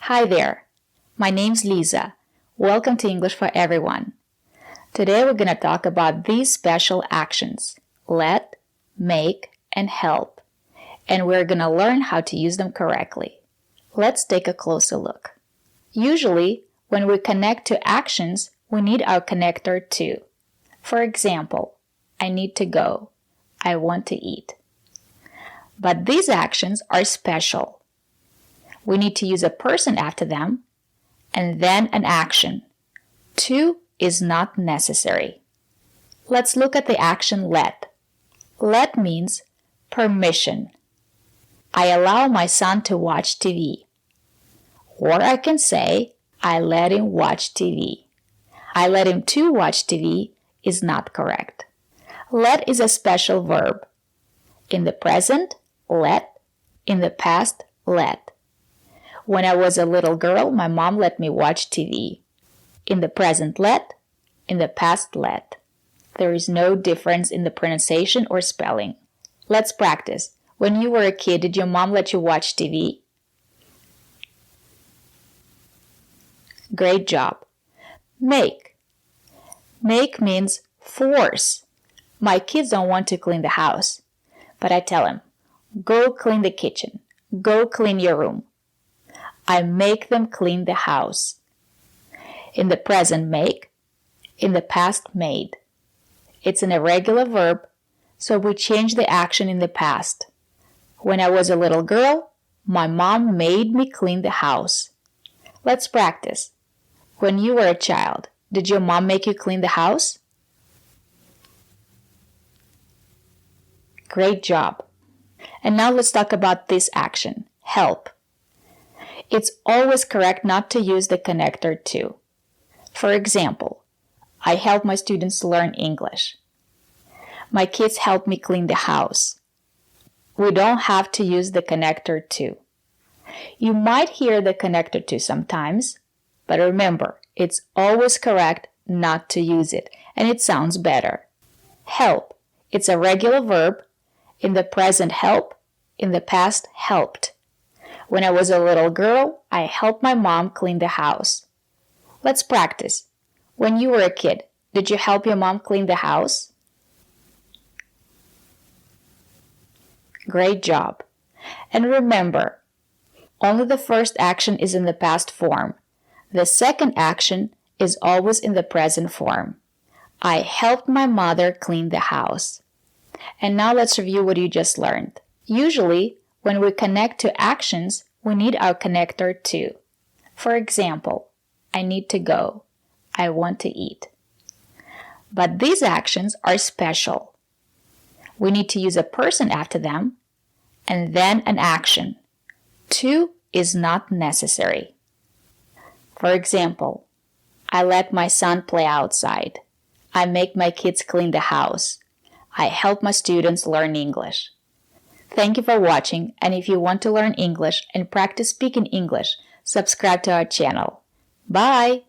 Hi there, my name's Lisa. Welcome to English for Everyone. Today we're going to talk about these special actions, let, make, and help, and we're going to learn how to use them correctly. Let's take a closer look. Usually, when we connect to actions, we need our connector to. For example, I need to go. I want to eat. But these actions are special. We need to use a person after them, and then an action. To is not necessary. Let's look at the action let. Let means permission. I allow my son to watch TV. Or I can say, I let him watch TV. I let him to watch TV is not correct. Let is a special verb. In the present, let. In the past, let. When I was a little girl, my mom let me watch TV. In the present, let. In the past, let. There is no difference in the pronunciation or spelling. Let's practice. When you were a kid, did your mom let you watch TV? Great job. Make. Make means force. My kids don't want to clean the house, but I tell them, go clean the kitchen. Go clean your room. I make them clean the house. In the present, make. In the past, made. It's an irregular verb, so we change the action in the past. When I was a little girl, my mom made me clean the house. Let's practice. When you were a child, did your mom make you clean the house? Great job. And now let's talk about this action, help. It's always correct not to use the connector to. For example, I help my students learn English. My kids help me clean the house. We don't have to use the connector to. You might hear the connector to sometimes, but remember, it's always correct not to use it, and it sounds better. Help. It's a regular verb. In the present, help. In the past, helped. When I was a little girl, I helped my mom clean the house. Let's practice. When you were a kid, did you help your mom clean the house? Great job. And remember, only the first action is in the past form. The second action is always in the present form. I helped my mother clean the house. And now let's review what you just learned. Usually, when we connect to actions, we need our connector to. For example, I need to go. I want to eat. But these actions are special. We need to use a person after them, and then an action. To is not necessary. For example, I let my son play outside. I make my kids clean the house. I help my students learn English. Thank you for watching, and if you want to learn English and practice speaking English, subscribe to our channel. Bye!